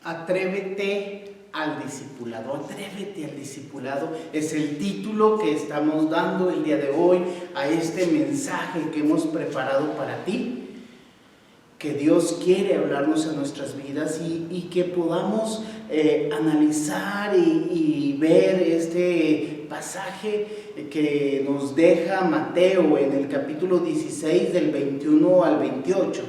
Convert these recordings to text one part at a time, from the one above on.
Atrévete al discipulado. Atrévete al discipulado es el título que estamos dando el día de hoy a este mensaje que hemos preparado para ti. Que Dios quiere hablarnos a nuestras vidas y que podamos analizar y ver este pasaje que nos deja Mateo en el capítulo 16 del 21 al 28,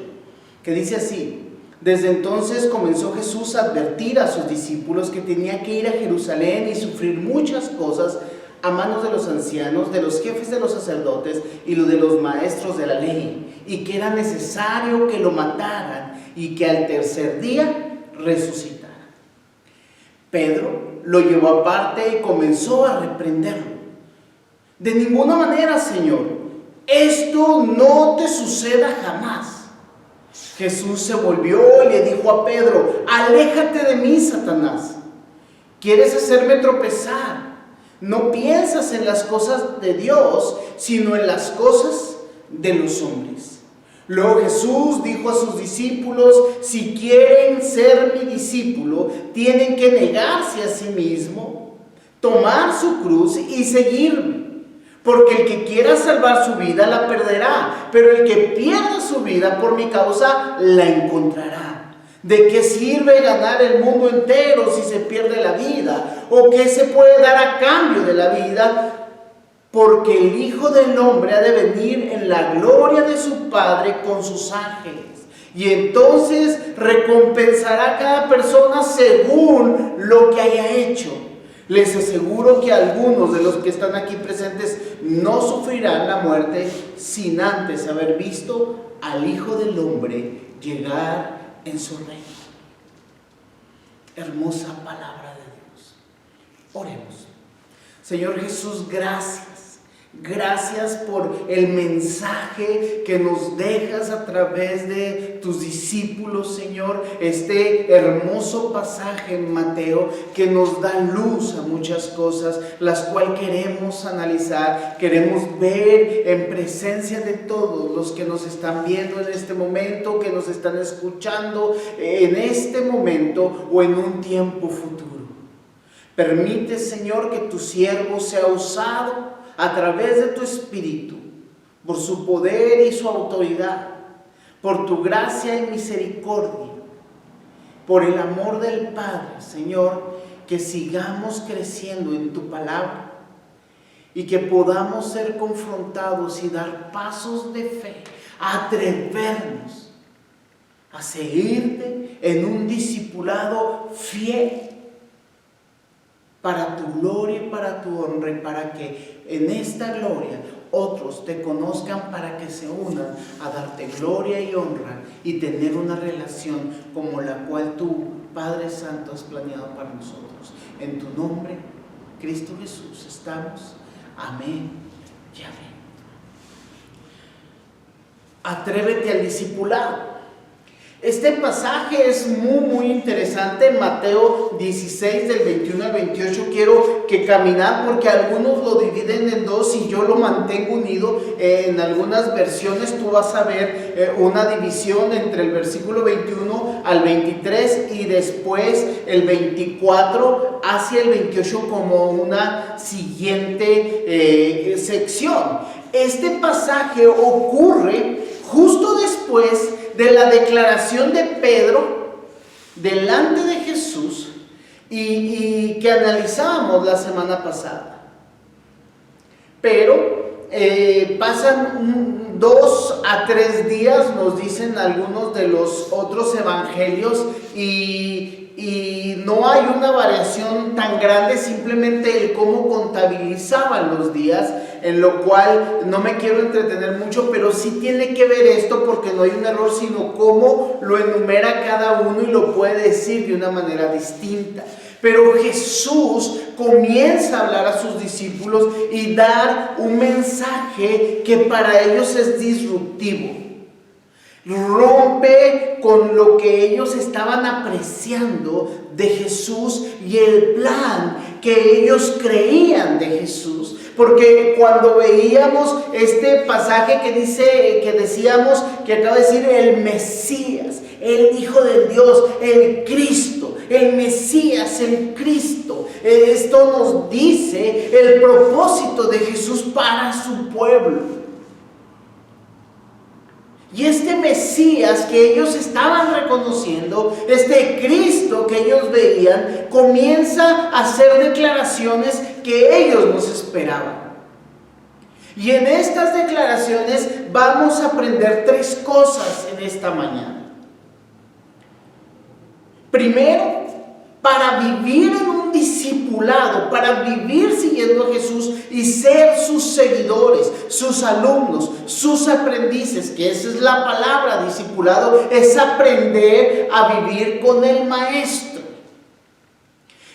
que dice así: desde entonces comenzó Jesús a advertir a sus discípulos que tenía que ir a Jerusalén y sufrir muchas cosas a manos de los ancianos, de los jefes de los sacerdotes y de los maestros de la ley, y que era necesario que lo mataran y que al tercer día resucitara. Pedro lo llevó aparte y comenzó a reprenderlo. De ninguna manera, Señor, esto no te suceda jamás. Jesús se volvió y le dijo a Pedro: aléjate de mí, Satanás. ¿Quieres hacerme tropezar? No piensas en las cosas de Dios, sino en las cosas de los hombres. Luego Jesús dijo a sus discípulos: si quieren ser mi discípulo, tienen que negarse a sí mismo, tomar su cruz y seguirme. Porque el que quiera salvar su vida la perderá, pero el que pierda su vida por mi causa la encontrará. ¿De qué sirve ganar el mundo entero si se pierde la vida? ¿O qué se puede dar a cambio de la vida? Porque el Hijo del Hombre ha de venir en la gloria de su Padre con sus ángeles. Y entonces recompensará a cada persona según lo que haya hecho. Les aseguro que algunos de los que están aquí presentes no sufrirán la muerte sin antes haber visto al Hijo del Hombre llegar en su reino. Hermosa palabra de Dios. Oremos. Señor Jesús, gracias. Gracias por el mensaje que nos dejas a través de tus discípulos, Señor. Este hermoso pasaje en Mateo que nos da luz a muchas cosas, las cuales queremos analizar, queremos ver en presencia de todos los que nos están viendo en este momento, que nos están escuchando en este momento o en un tiempo futuro. Permite, Señor, que tu siervo sea usado a través de tu Espíritu, por su poder y su autoridad, por tu gracia y misericordia, por el amor del Padre, Señor, que sigamos creciendo en tu palabra y que podamos ser confrontados y dar pasos de fe, atrevernos a seguirte en un discipulado fiel, para tu gloria y para tu honra, y para que en esta gloria otros te conozcan, para que se unan a darte gloria y honra y tener una relación como la cual tú, Padre Santo, has planeado para nosotros. En tu nombre, Cristo Jesús, estamos. Amén y amén. Atrévete al discipulado. Este pasaje es muy interesante. Mateo 16 del 21 al 28. Quiero que caminar, porque algunos lo dividen en dos y yo lo mantengo unido. En algunas versiones tú vas a ver una división entre el versículo 21 al 23 y después el 24 hacia el 28 como una siguiente sección. Este pasaje ocurre justo después de la declaración de Pedro delante de Jesús y que analizábamos la semana pasada. Pero pasan 2 a 3 días, nos dicen algunos de los otros evangelios, y no hay una variación tan grande, simplemente el cómo contabilizaban los días, en lo cual no me quiero entretener mucho, pero sí tiene que ver esto, porque no hay un error, sino cómo lo enumera cada uno y lo puede decir de una manera distinta. Pero Jesús comienza a hablar a sus discípulos y dar un mensaje que para ellos es disruptivo. Rompe con lo que ellos estaban apreciando de Jesús y el plan que ellos creían de Jesús. Porque cuando veíamos este pasaje que decíamos, que acaba de decir el Mesías, el Hijo de Dios, el Cristo, el Mesías, el Cristo. Esto nos dice el propósito de Jesús para su pueblo. Y este Mesías que ellos estaban reconociendo, este Cristo que ellos veían, comienza a hacer declaraciones que ellos nos esperaban. Y en estas declaraciones vamos a aprender 3 cosas en esta mañana. Primero, para vivir en un discipulado, para vivir siguiendo a Jesús y ser sus seguidores, sus alumnos, sus aprendices, que esa es la palabra discipulado, es aprender a vivir con el maestro.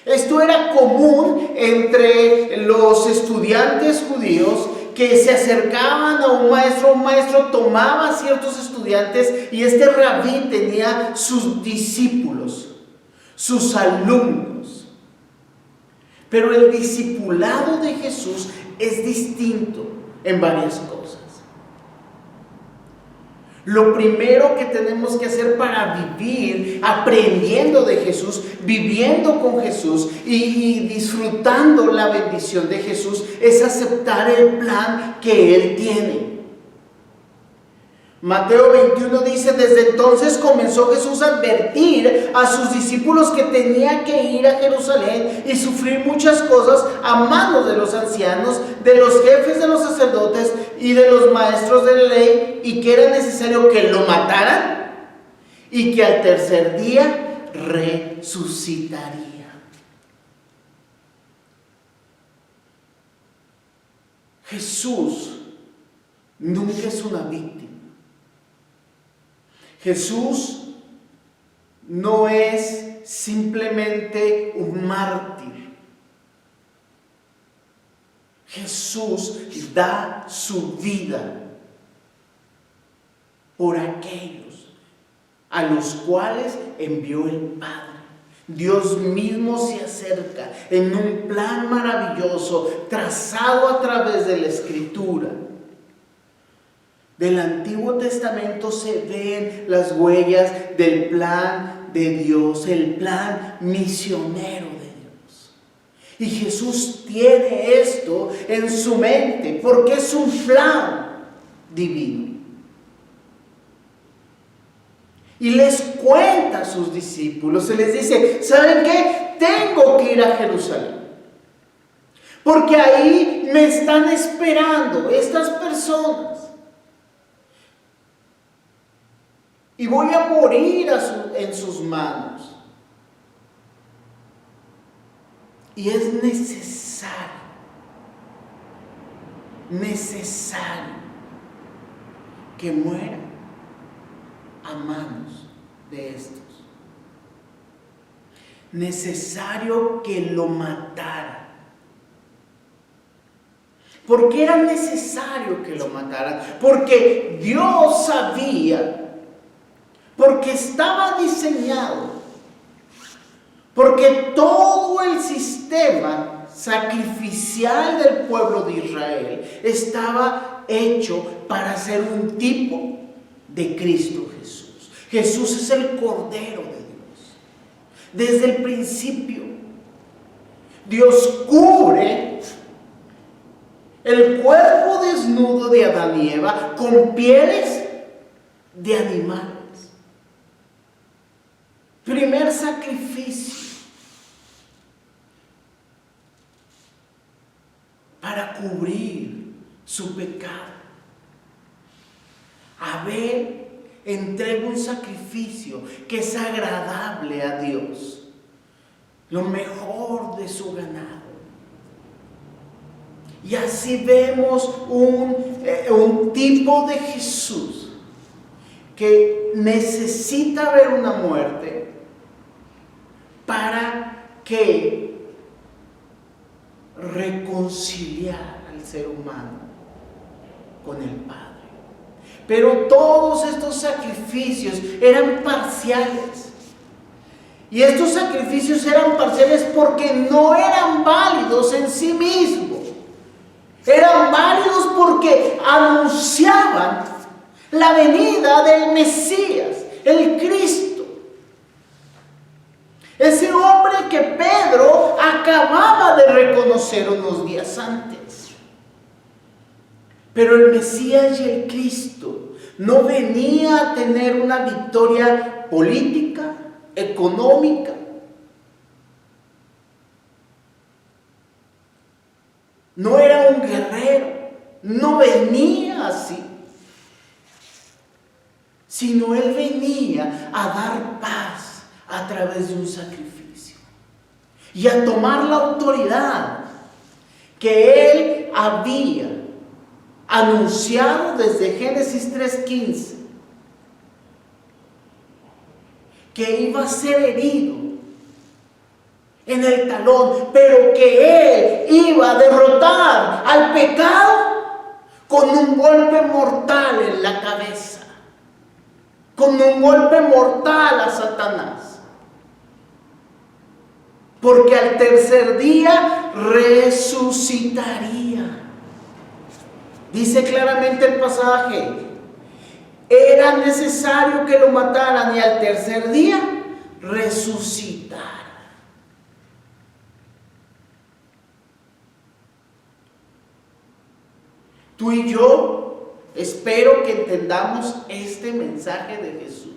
Esto era común entre los estudiantes judíos que se acercaban a un maestro tomaba a ciertos estudiantes y este rabí tenía sus discípulos, sus alumnos. Pero el discipulado de Jesús es distinto en varias cosas. Lo primero que tenemos que hacer para vivir aprendiendo de Jesús, viviendo con Jesús y disfrutando la bendición de Jesús es aceptar el plan que Él tiene. Mateo 21 dice: desde entonces comenzó Jesús a advertir a sus discípulos que tenía que ir a Jerusalén y sufrir muchas cosas a manos de los ancianos, de los jefes de los sacerdotes y de los maestros de la ley, y que era necesario que lo mataran y que al tercer día resucitaría. Jesús nunca es una víctima. Jesús no es simplemente un mártir. Jesús da su vida por aquellos a los cuales envió el Padre. Dios mismo se acerca en un plan maravilloso trazado a través de la Escritura. Del Antiguo Testamento se ven las huellas del plan de Dios, el plan misionero de Dios. Y Jesús tiene esto en su mente porque es un plan divino. Y les cuenta a sus discípulos, se les dice: ¿saben qué? Tengo que ir a Jerusalén, porque ahí me están esperando estas personas. Y voy a morir en sus manos. Y es necesario que muera a manos de estos. Necesario que lo matara. ¿Por qué era necesario que lo mataran? Porque Dios sabía, porque estaba diseñado, porque todo el sistema sacrificial del pueblo de Israel estaba hecho para ser un tipo de Cristo Jesús. Jesús es el Cordero de Dios. Desde el principio, Dios cubre el cuerpo desnudo de Adán y Eva con pieles de animales. Primer sacrificio para cubrir su pecado. Abel entrega un sacrificio que es agradable a Dios, lo mejor de su ganado. Y así vemos un tipo de Jesús que necesita ver una muerte para que reconciliar al ser humano con el Padre. Pero todos estos sacrificios eran parciales. Y estos sacrificios eran parciales porque no eran válidos en sí mismos. Eran válidos porque anunciaban la venida del Mesías, el Cristo. Ese hombre que Pedro acababa de reconocer unos días antes. Pero el Mesías y el Cristo no venía a tener una victoria política, económica. No era un guerrero, no venía así, sino Él venía a dar paz a través de un sacrificio y a tomar la autoridad que Él había anunciado desde Génesis 3:15, que iba a ser herido en el talón, pero que Él iba a derrotar al pecado con un golpe mortal en la cabeza, con un golpe mortal a Satanás, porque al tercer día resucitaría. Dice claramente el pasaje, era necesario que lo mataran y al tercer día resucitara. Tú y yo espero que entendamos este mensaje de Jesús.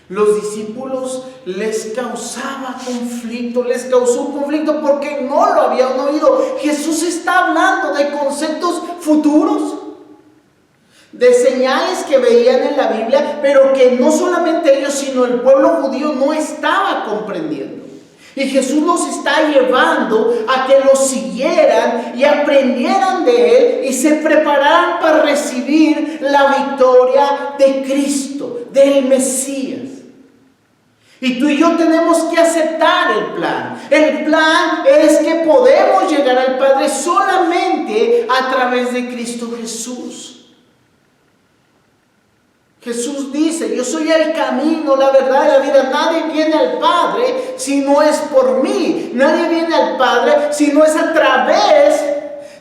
Los discípulos les causó conflicto porque no lo habían oído. Jesús está hablando de conceptos futuros, de señales que veían en la Biblia, pero que no solamente ellos, sino el pueblo judío no estaba comprendiendo. Y Jesús los está llevando a que lo siguieran y aprendieran de Él y se prepararan para recibir la victoria de Cristo, del Mesías. Y tú y yo tenemos que aceptar el plan. El plan es que podemos llegar al Padre solamente a través de Cristo Jesús. Jesús dice, yo soy el camino, la verdad y la vida. Nadie viene al Padre si no es por mí. Nadie viene al Padre si no es a través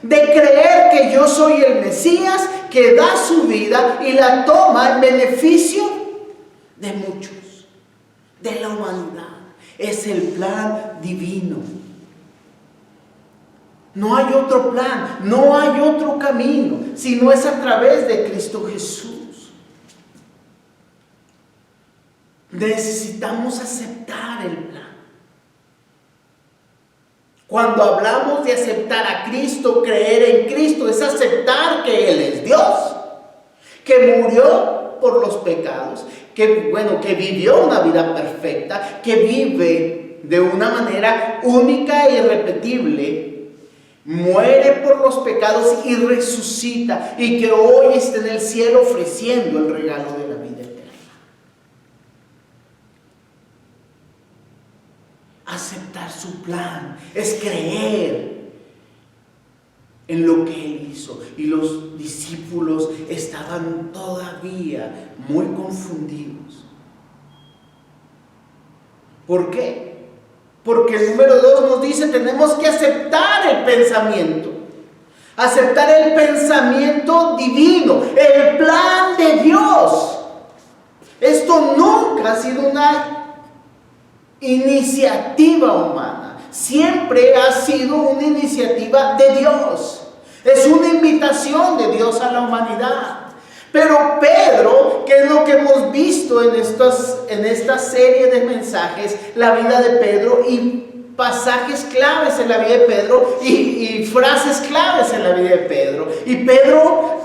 de creer que yo soy el Mesías que da su vida y la toma en beneficio de muchos, de la humanidad. Es el plan divino. No hay otro plan, no hay otro camino, si no es a través de Cristo Jesús. Necesitamos aceptar el plan. Cuando hablamos de aceptar a Cristo, creer en Cristo, es aceptar que Él es Dios, que murió por los pecados, que vivió una vida perfecta, que vive de una manera única e irrepetible, muere por los pecados y resucita, y que hoy está en el cielo ofreciendo el regalo de la vida eterna. Aceptar su plan es creer en lo que Él hizo. Y los discípulos estaban todavía muy confundidos. ¿Por qué? Porque el número 2 nos dice, tenemos que aceptar el pensamiento. Aceptar el pensamiento divino, el plan de Dios. Esto nunca ha sido una iniciativa humana, siempre ha sido una iniciativa de Dios. Es una invitación de Dios a la humanidad. Pero Pedro, que es lo que hemos visto en esta serie de mensajes, la vida de Pedro y pasajes claves en la vida de Pedro y frases claves en la vida de Pedro. Y Pedro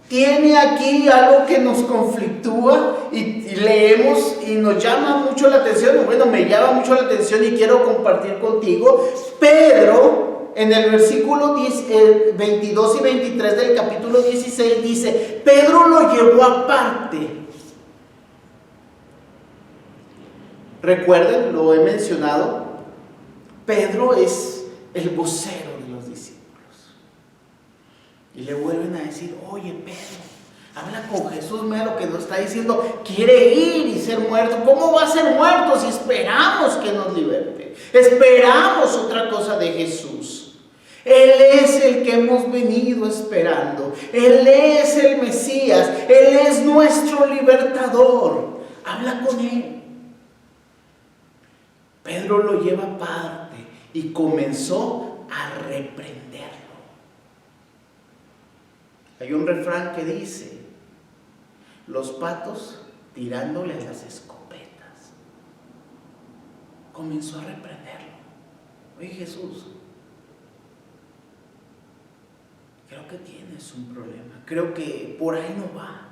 tiene aquí algo que nos conflictúa y leemos y nos llama mucho la atención. Bueno, me llama mucho la atención y quiero compartir contigo. Pedro, en el versículo 22 y 23 del capítulo 16 dice, Pedro lo llevó aparte. Recuerden, lo he mencionado, Pedro es el vocero de los discípulos. Y le vuelven a decir, oye Pedro, habla con Jesús, mira lo que nos está diciendo, quiere ir y ser muerto. ¿Cómo va a ser muerto si esperamos que nos liberte? Esperamos otra cosa de Jesús. Él es el que hemos venido esperando. Él es el Mesías. Él es nuestro libertador. Habla con Él. Pedro lo lleva aparte y comenzó a reprenderlo. Hay un refrán que dice: los patos tirándoles las escopetas. Comenzó a reprenderlo. Oye, Jesús, creo que tienes un problema. Creo que por ahí no va.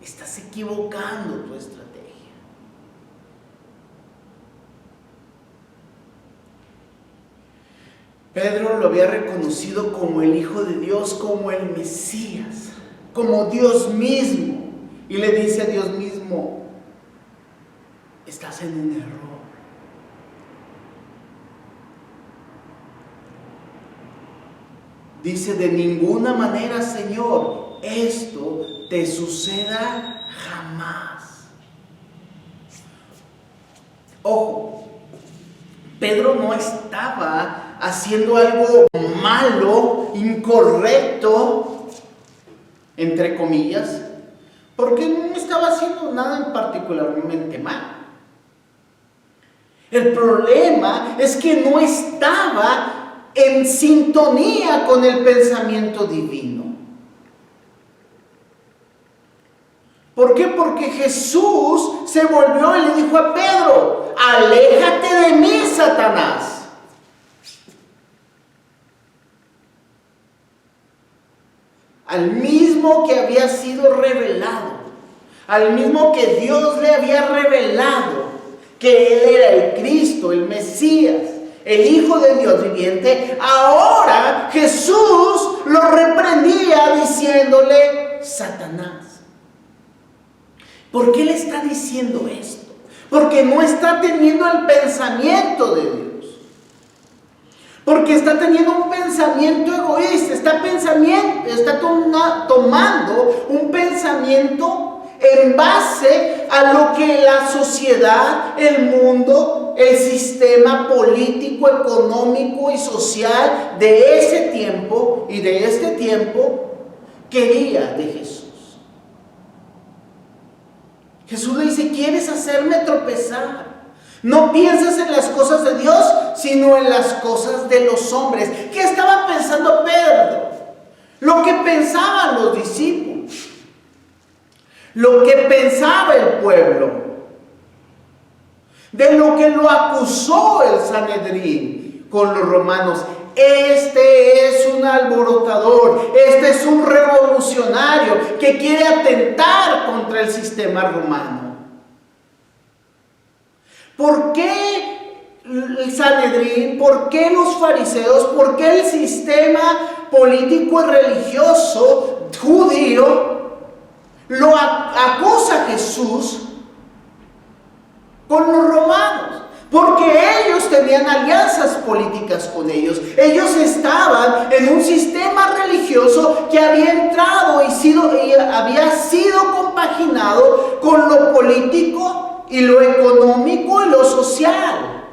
Estás equivocando tu estrategia. Pedro lo había reconocido como el Hijo de Dios, como el Mesías, como Dios mismo. Y le dice a Dios mismo: estás en un error. Dice: de ninguna manera, Señor, esto te suceda jamás. Ojo, Pedro no estaba haciendo algo malo, incorrecto, entre comillas, porque no estaba haciendo nada en particularmente mal. El problema es que no estaba en sintonía con el pensamiento divino. ¿Por qué? Porque Jesús se volvió y le dijo a Pedro: aléjate de mí, Satanás. Al mismo que había sido revelado, al mismo que Dios le había revelado que Él era el Cristo, el Mesías, el Hijo de Dios viviente, ahora Jesús lo reprendía diciéndole: Satanás. ¿Por qué le está diciendo esto? Porque no está teniendo el pensamiento de Dios. Porque está teniendo un pensamiento egoísta, está tomando un pensamiento en base a lo que la sociedad, el mundo, el sistema político, económico y social de ese tiempo y de este tiempo quería de Jesús. Jesús le dice: ¿quieres hacerme tropezar? No piensas en las cosas de Dios, sino en las cosas de los hombres. ¿Qué estaba pensando Pedro? Lo que pensaban los discípulos, lo que pensaba el pueblo, de lo que lo acusó el Sanedrín con los romanos. Este es un alborotador, este es un revolucionario que quiere atentar contra el sistema romano. ¿Por qué el Sanedrín? ¿Por qué los fariseos? ¿Por qué el sistema político y religioso judío lo acusa a Jesús con los romanos? Porque ellos tenían alianzas políticas con ellos. Ellos estaban en un sistema religioso que había entrado y había sido compaginado con lo político y lo económico y lo social.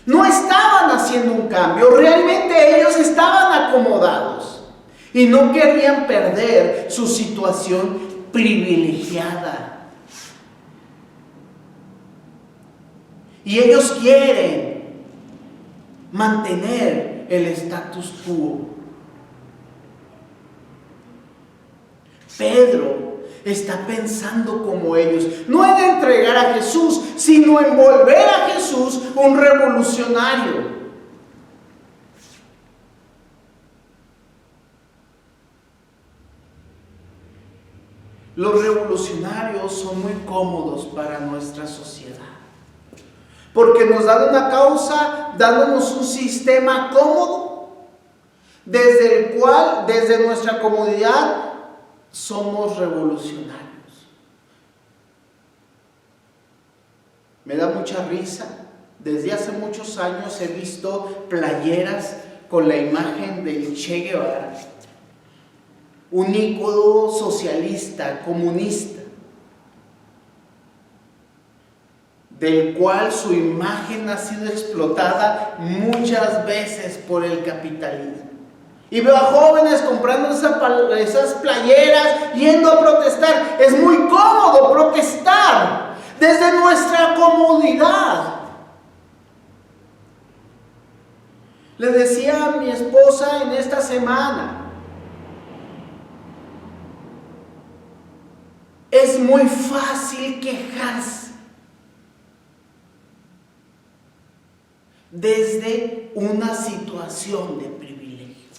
No estaban haciendo un cambio, realmente ellos estaban acomodados y no querían perder su situación privilegiada. Y ellos quieren mantener el status quo. Pedro está pensando como ellos, no en entregar a Jesús, sino en volver a Jesús un revolucionario. Los revolucionarios son muy cómodos para nuestra sociedad, porque nos dan una causa, dándonos un sistema cómodo, desde el cual, desde nuestra comodidad, somos revolucionarios. Me da mucha risa. Desde hace muchos años he visto playeras con la imagen del Che Guevara, un ícono socialista, comunista, del cual su imagen ha sido explotada muchas veces por el capitalismo. Y veo a jóvenes comprando esas playeras, yendo a protestar. Es muy cómodo protestar. desde nuestra comodidad. Le decía a mi esposa en esta semana, es muy fácil quejarse desde una situación de privilegio.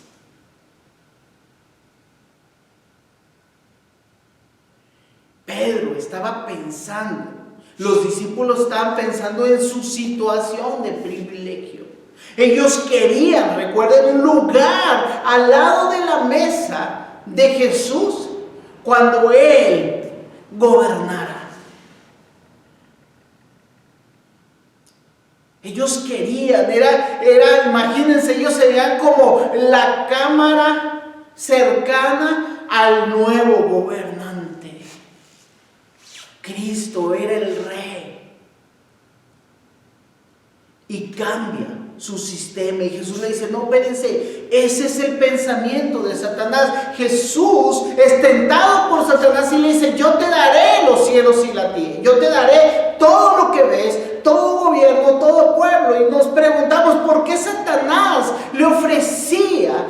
Pedro estaba pensando, los discípulos estaban pensando en su situación de privilegio. Ellos querían, recuerden, un lugar al lado de la mesa de Jesús cuando Él gobernara. Ellos querían, imagínense, ellos se veían como la cámara cercana al nuevo gobernante. Cristo era el rey. Y cambia su sistema. Y Jesús le dice, no, espérense, ese es el pensamiento de Satanás. Jesús es tentado por Satanás y le dice, yo te daré los cielos y la tierra. Yo te daré todo lo que ves, todo gobierno, todo pueblo. Y nos preguntamos, ¿por qué Satanás le ofrecía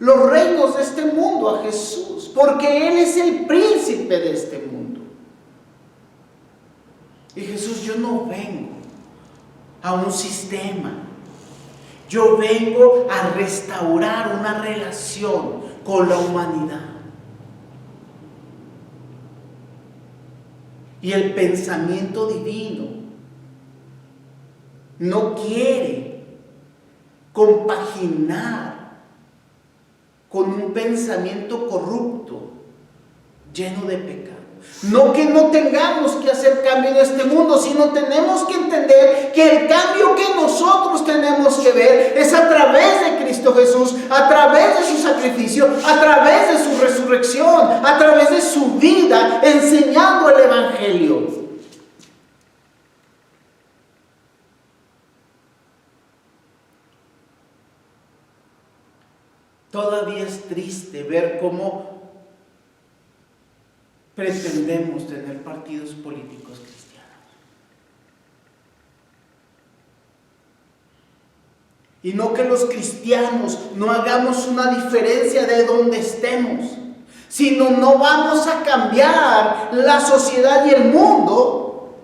los reinos de este mundo a Jesús? Porque Él es el príncipe de este mundo. Y Jesús, yo no vengo a un sistema. Yo vengo a restaurar una relación con la humanidad. Y el pensamiento divino no quiere compaginar con un pensamiento corrupto, lleno de pecado. No que no tengamos que hacer cambio en este mundo, sino tenemos que entender que el cambio que nosotros tenemos que ver es a través de Cristo Jesús, a través de su sacrificio, a través de su resurrección, a través de su vida, enseñando el Evangelio. Todavía es triste ver cómo pretendemos tener partidos políticos cristianos. Y no que los cristianos no hagamos una diferencia de donde estemos, sino no vamos a cambiar la sociedad y el mundo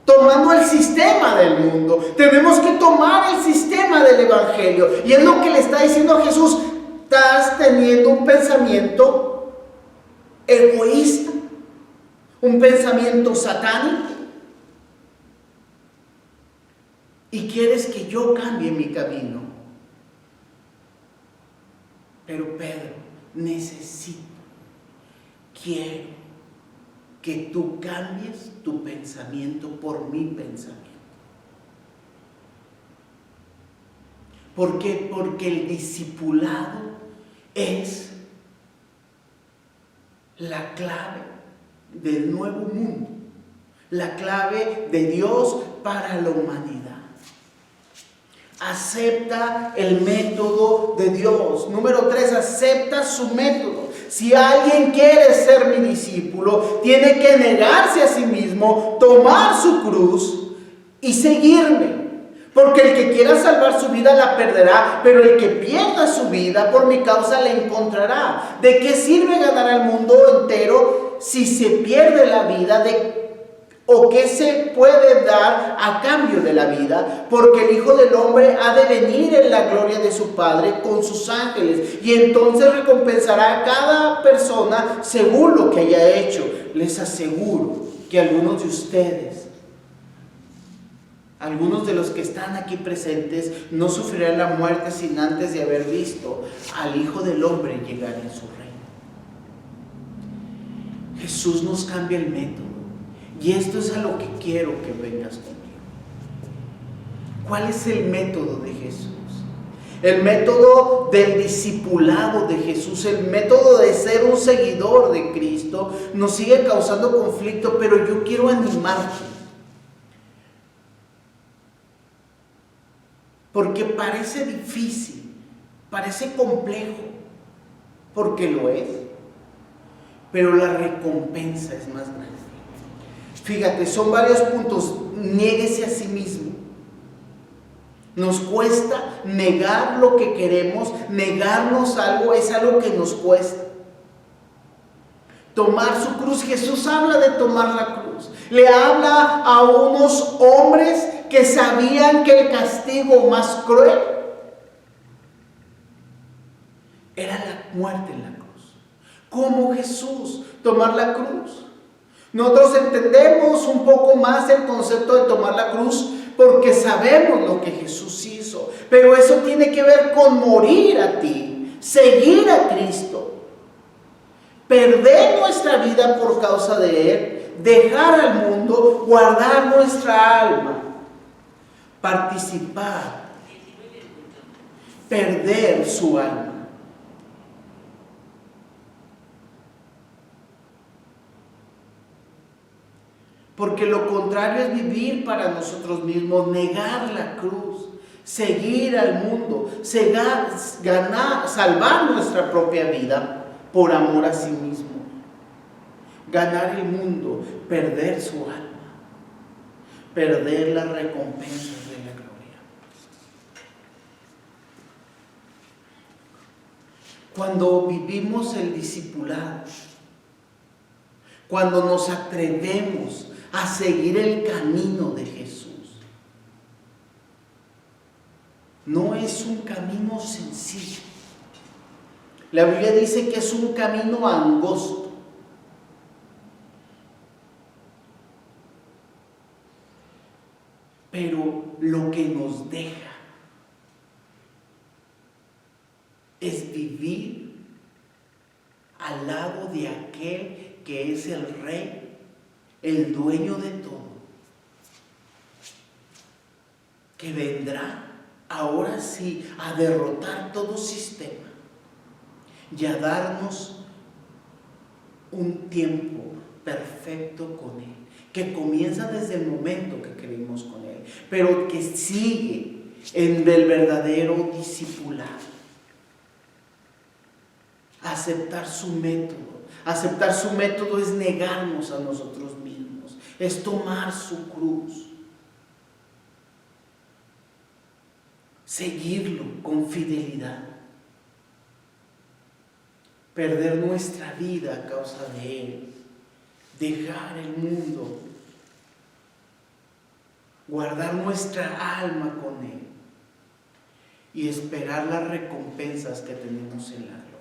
tomando el sistema del mundo. Tenemos que tomar el sistema del Evangelio. Y es lo que le está diciendo a Jesús. Estás teniendo un pensamiento egoísta, un pensamiento satánico, y quieres que yo cambie mi camino. Pero Pedro, quiero que tú cambies tu pensamiento por mi pensamiento. ¿Por qué? Porque el discipulado es la clave del nuevo mundo, la clave de Dios para la humanidad. Acepta el método de Dios. Número 3, acepta su método. Si alguien quiere ser mi discípulo, tiene que negarse a sí mismo, tomar su cruz y seguirme. Porque el que quiera salvar su vida la perderá, pero el que pierda su vida por mi causa la encontrará. ¿De qué sirve ganar al mundo entero si se pierde la vida? ¿O qué se puede dar a cambio de la vida? Porque el Hijo del Hombre ha de venir en la gloria de su Padre con sus ángeles, y entonces recompensará a cada persona según lo que haya hecho. Les aseguro que algunos de ustedes, algunos de los que están aquí presentes, no sufrirán la muerte sin antes de haber visto al Hijo del Hombre llegar en su reino. Jesús nos cambia el método. Y esto es a lo que quiero que vengas conmigo. ¿Cuál es el método de Jesús? El método del discipulado de Jesús, el método de ser un seguidor de Cristo, nos sigue causando conflicto, pero yo quiero animarte. Porque parece difícil, parece complejo, porque lo es. pero la recompensa es más grande. Fíjate, son varios puntos. Niéguese a sí mismo. Nos cuesta negar lo que queremos, negarnos algo, es algo que nos cuesta. Tomar su cruz, Jesús habla de tomar la cruz. Le habla a unos hombres que sabían que el castigo más cruel era la muerte en la cruz. ¿Cómo Jesús tomar la cruz? Nosotros entendemos un poco más el concepto de tomar la cruz porque sabemos lo que Jesús hizo. Pero eso tiene que ver con morir a ti, seguir a Cristo, perder nuestra vida por causa de Él, dejar al mundo, guardar nuestra alma, participar, perder su alma. Porque lo contrario es vivir para nosotros mismos, negar la cruz, seguir al mundo, salvar nuestra propia vida por amor a sí mismo. Ganar el mundo, perder su alma, perder las recompensas de la gloria. Cuando vivimos el discipulado, cuando nos atrevemos a seguir el camino de Jesús, no es un camino sencillo. La Biblia dice que es un camino angosto. Pero lo que nos deja es vivir al lado de aquel que es el Rey, el dueño de todo, que vendrá ahora sí a derrotar todo sistema y a darnos un tiempo perfecto con Él, que comienza desde el momento que creímos con Él, pero que sigue en el verdadero discipulado. Aceptar su método. Aceptar su método es negarnos a nosotros mismos, es tomar su cruz, seguirlo con fidelidad, perder nuestra vida a causa de Él, dejar el mundo, guardar nuestra alma con Él y esperar las recompensas que tenemos en la gloria.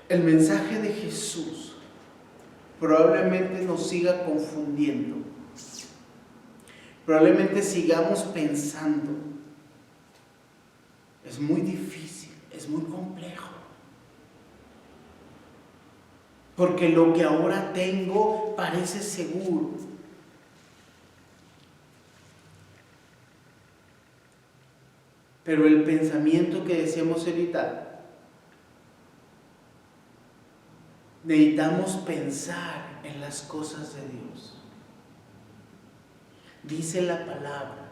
El mensaje de Jesús probablemente nos siga confundiendo. Probablemente sigamos pensando, es muy difícil, es muy complejo. Porque lo que ahora tengo parece seguro. Pero el pensamiento que decíamos ahorita, necesitamos pensar en las cosas de Dios. Dice la palabra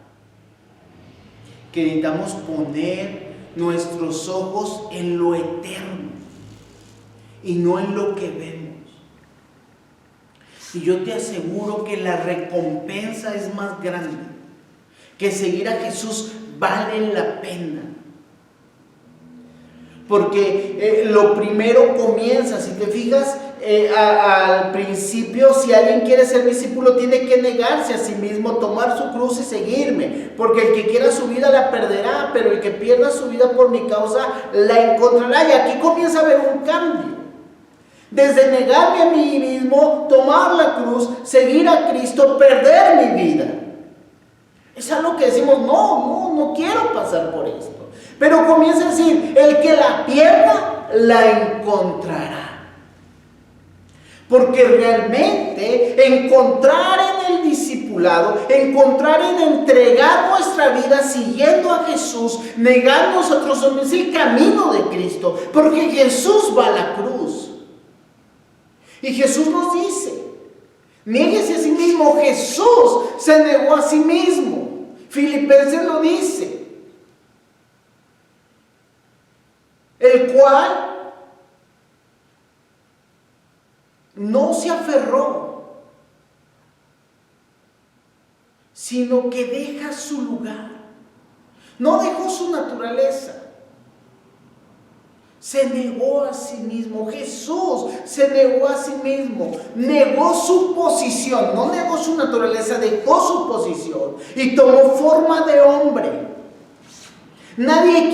que necesitamos poner nuestros ojos en lo eterno y no en lo que vemos. Y yo te aseguro que la recompensa es más grande, que seguir a Jesús vale la pena. Porque lo primero comienza, si te fijas, al principio, si alguien quiere ser discípulo, tiene que negarse a sí mismo, tomar su cruz y seguirme. Porque el que quiera su vida la perderá, pero el que pierda su vida por mi causa la encontrará. Y aquí comienza a haber un cambio. Desde negarme a mí mismo, tomar la cruz, seguir a Cristo, perder mi vida. Es algo que decimos, no quiero pasar por esto. Pero comienza a decir, el que la pierda, la encontrará. Porque realmente encontrar en el discipulado, encontrar en entregar nuestra vida siguiendo a Jesús, negar nosotros somos el camino de Cristo. Porque Jesús va a la cruz. Y Jesús nos dice, niéguese a sí mismo. Jesús se negó a sí mismo. Filipenses lo dice. cual no se aferró, sino que deja su lugar. No dejó su naturaleza. Se negó a sí mismo. Jesús se negó a sí mismo. Negó su posición. No negó su naturaleza, dejó su posición. Y tomó forma de hombre. Nadie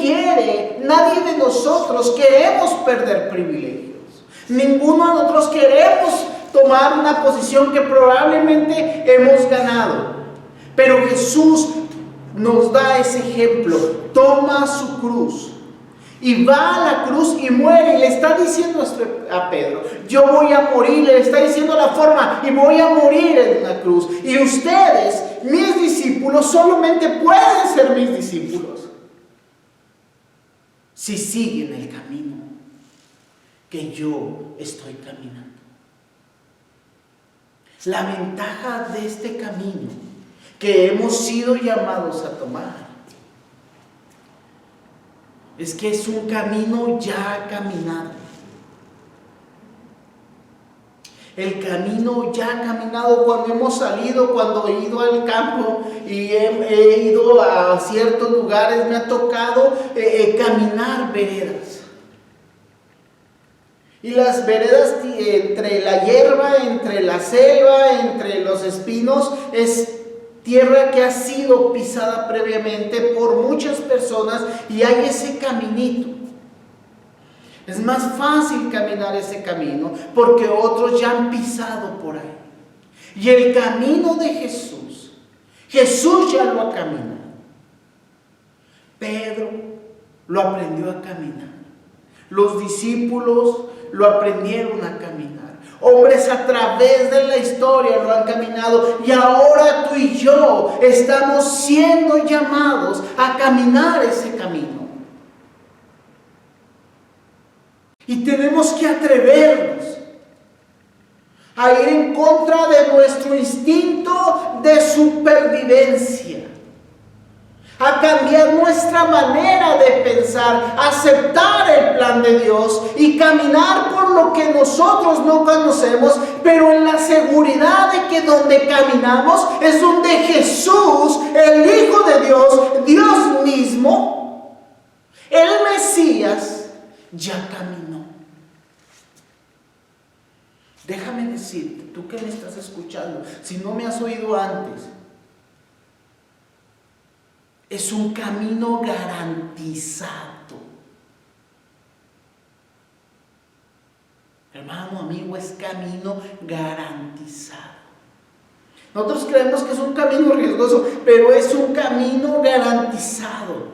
de nosotros queremos perder privilegios. Ninguno de nosotros queremos tomar una posición que probablemente hemos ganado. Pero Jesús nos da ese ejemplo. Toma su cruz y va a la cruz y muere. Y le está diciendo a Pedro: yo voy a morir. Le está diciendo la forma: y voy a morir en una cruz. Y ustedes, mis discípulos, solamente pueden ser mis discípulos si siguen el camino que yo estoy caminando. La ventaja de este camino que hemos sido llamados a tomar es que es un camino ya caminado. El camino ya caminado, cuando hemos salido, cuando he ido al campo y he ido a ciertos lugares, me ha tocado caminar veredas. Y las veredas entre la hierba, entre la selva, entre los espinos, es tierra que ha sido pisada previamente por muchas personas y hay ese caminito. Es más fácil caminar ese camino porque otros ya han pisado por ahí. Y el camino de Jesús, Jesús ya lo ha caminado. Pedro lo aprendió a caminar. Los discípulos lo aprendieron a caminar. Hombres a través de la historia lo han caminado y ahora tú y yo estamos siendo llamados a caminar ese camino. Y tenemos que atrevernos a ir en contra de nuestro instinto de supervivencia, a cambiar nuestra manera de pensar, aceptar el plan de Dios y caminar por lo que nosotros no conocemos, pero en la seguridad de que donde caminamos es donde Jesús, el Hijo de Dios, Dios mismo, el Mesías, ya caminó. Déjame decirte, tú que me estás escuchando, si no me has oído antes, es un camino garantizado. Hermano, amigo, es camino garantizado. Nosotros creemos que es un camino riesgoso, pero es un camino garantizado.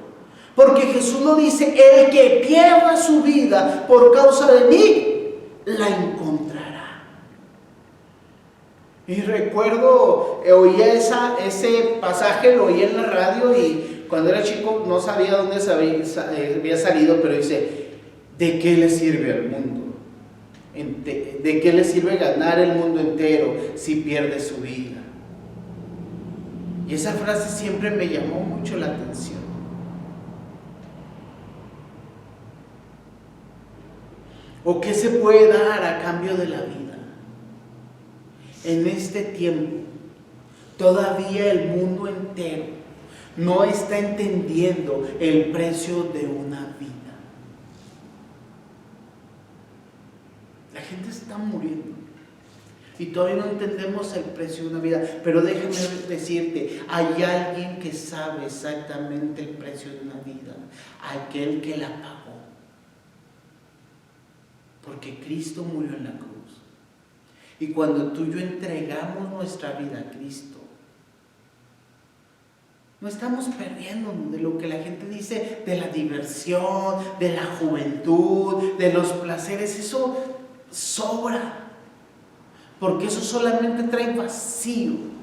Porque Jesús lo dice: el que pierda su vida por causa de mí, la encontrará. Y recuerdo, oía ese pasaje, lo oí en la radio y cuando era chico no sabía dónde había salido, pero dice: ¿de qué le sirve al mundo? ¿De qué le sirve ganar el mundo entero si pierde su vida? Y esa frase siempre me llamó mucho la atención. ¿O qué se puede dar a cambio de la vida? En este tiempo, todavía el mundo entero no está entendiendo el precio de una vida. La gente está muriendo y todavía no entendemos el precio de una vida. Pero déjame decirte, hay alguien que sabe exactamente el precio de una vida, aquel que la pagó. Porque Cristo murió en la cruz. Y cuando tú y yo entregamos nuestra vida a Cristo, no estamos perdiéndonos de lo que la gente dice, de la diversión, de la juventud, de los placeres. Eso sobra, porque eso solamente trae vacío.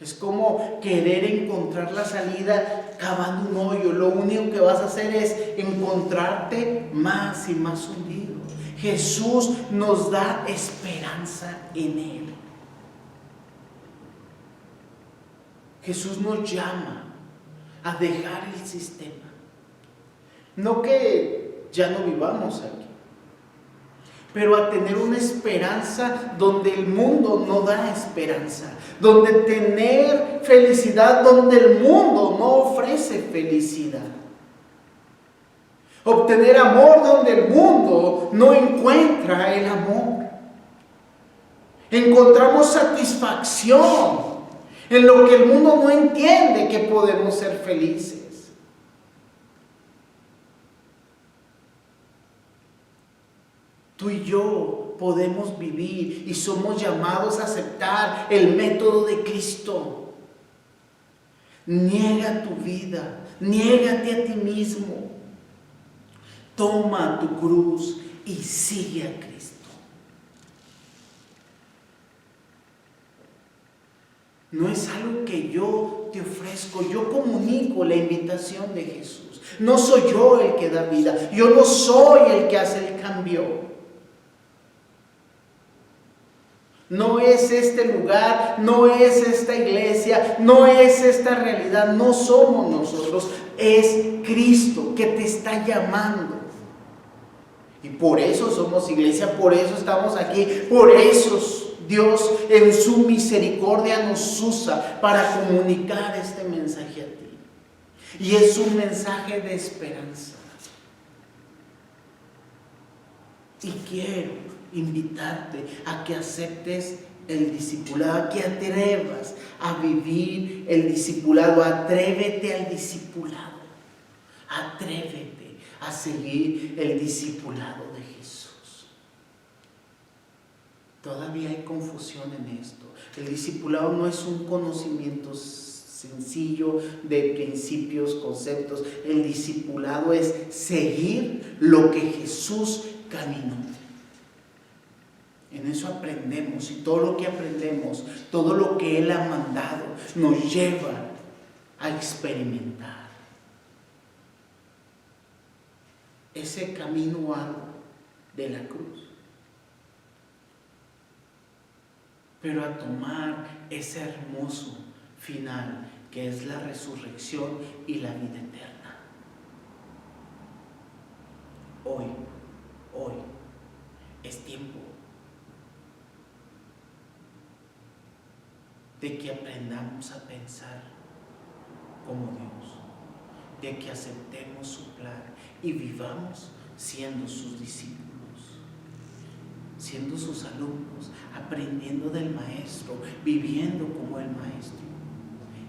Es como querer encontrar la salida cavando un hoyo. Lo único que vas a hacer es encontrarte más y más hundido. Jesús nos da esperanza en Él. Jesús nos llama a dejar el sistema. No que ya no vivamos aquí, pero a tener una esperanza donde el mundo no da esperanza, donde tener felicidad donde el mundo no ofrece felicidad. Obtener amor donde el mundo no encuentra el amor. Encontramos satisfacción en lo que el mundo no entiende, que podemos ser felices. Tú y yo podemos vivir y somos llamados a aceptar el método de Cristo. Niega tu vida, niégate a ti mismo. Toma tu cruz y sigue a Cristo. No es algo que yo te ofrezco, yo comunico la invitación de Jesús. No soy yo el que da vida, yo no soy el que hace el cambio. No es este lugar, no es esta iglesia, no es esta realidad, no somos nosotros, es Cristo que te está llamando. Y por eso somos iglesia, por eso estamos aquí, por eso Dios en su misericordia nos usa para comunicar este mensaje a ti. Y es un mensaje de esperanza. Y quiero invitarte a que aceptes el discipulado, a que atrevas a vivir el discipulado. Atrévete al discipulado. Atrévete a seguir el discipulado de Jesús. Todavía hay confusión en esto. El discipulado no es un conocimiento sencillo de principios, conceptos. El discipulado es seguir lo que Jesús caminó. En eso aprendemos, y todo lo que aprendemos, todo lo que Él ha mandado, nos lleva a experimentar ese camino arduo de la cruz, pero a tomar ese hermoso final que es la resurrección y la vida eterna. Hoy es tiempo de que aprendamos a pensar como Dios, de que aceptemos su plan y vivamos siendo sus discípulos, siendo sus alumnos, aprendiendo del Maestro, viviendo como el Maestro,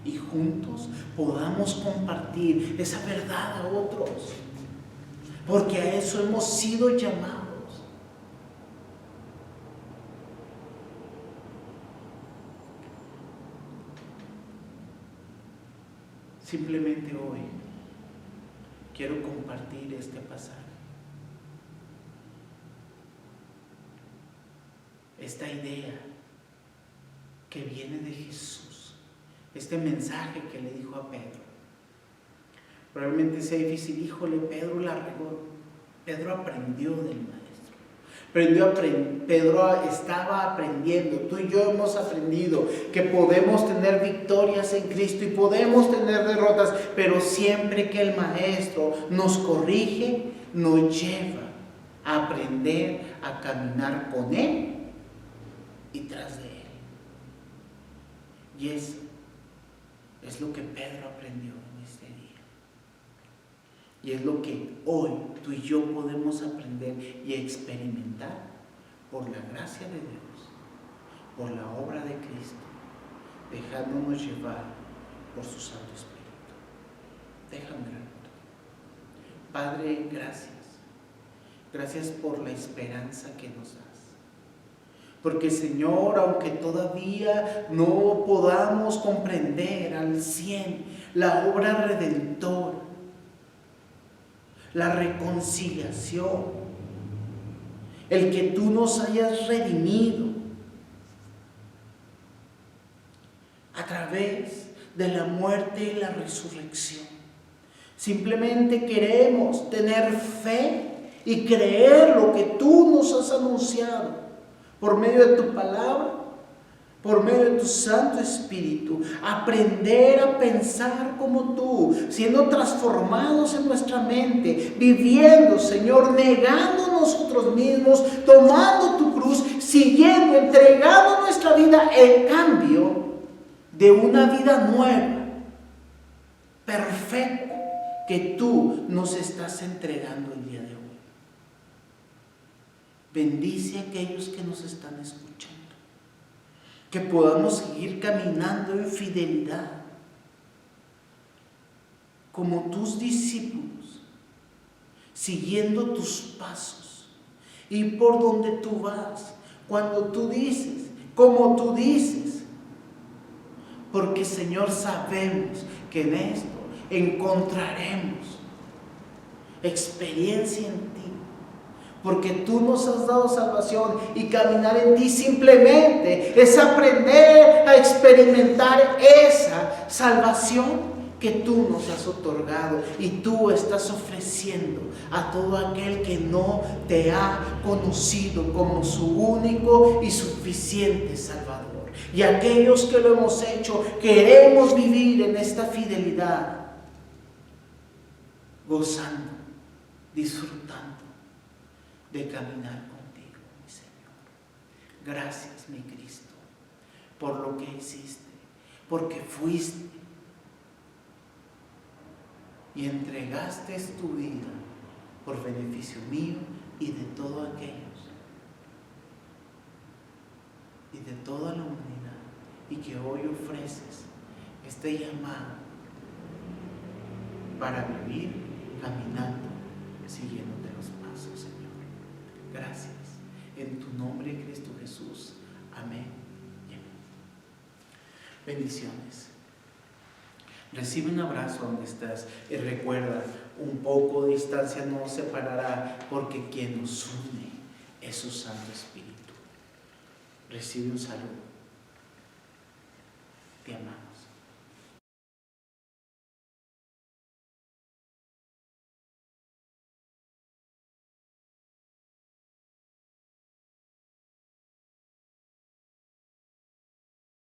y juntos podamos compartir esa verdad a otros, porque a eso hemos sido llamados. Simplemente hoy quiero compartir este pasaje, esta idea que viene de Jesús, este mensaje que le dijo a Pedro. Probablemente sea difícil, híjole, Pedro la regó. Pedro aprendió del Maestro. Pedro estaba aprendiendo. Tú y yo hemos aprendido que podemos tener victorias en Cristo y podemos tener derrotas, pero siempre que el Maestro nos corrige, nos lleva a aprender a caminar con Él y tras de Él. Y eso es lo que Pedro aprendió en este día. Y es lo que hoy tú y yo podemos aprender y experimentar por la gracia de Dios, por la obra de Cristo, dejándonos llevar por su Santo Espíritu. Déjame orar. Padre, gracias. Gracias por la esperanza que nos das. Porque, Señor, aunque todavía no podamos comprender al 100 la obra redentora, la reconciliación, el que tú nos hayas redimido a través de la muerte y la resurrección, simplemente queremos tener fe y creer lo que tú nos has anunciado por medio de tu palabra, por medio de tu Santo Espíritu, aprender a pensar como tú, siendo transformados en nuestra mente, viviendo, Señor, negando nosotros mismos, tomando tu cruz, siguiendo, entregando nuestra vida en cambio de una vida nueva, perfecta, que tú nos estás entregando el día de hoy. Bendice a aquellos que nos están escuchando, que podamos seguir caminando en fidelidad como tus discípulos, siguiendo tus pasos y por donde tú vas, cuando tú dices, como tú dices, porque Señor, sabemos que en esto encontraremos experiencia en ti, porque tú nos has dado salvación, y caminar en ti simplemente es aprender a experimentar esa salvación que tú nos has otorgado y tú estás ofreciendo a todo aquel que no te ha conocido como su único y suficiente Salvador. Y aquellos que lo hemos hecho, queremos vivir en esta fidelidad, gozando, disfrutando de caminar contigo, mi Señor. Gracias, mi Cristo, por lo que hiciste, porque fuiste y entregaste tu vida por beneficio mío y de todos aquellos y de toda la humanidad, y que hoy ofreces este llamado para vivir caminando, siguiéndote los pasos, Señor. Gracias. En tu nombre, Cristo Jesús. Amén y amén. Bendiciones. Recibe un abrazo donde estás y recuerda, un poco de distancia no nos separará, porque quien nos une es su Santo Espíritu. Recibe un saludo. Te amamos.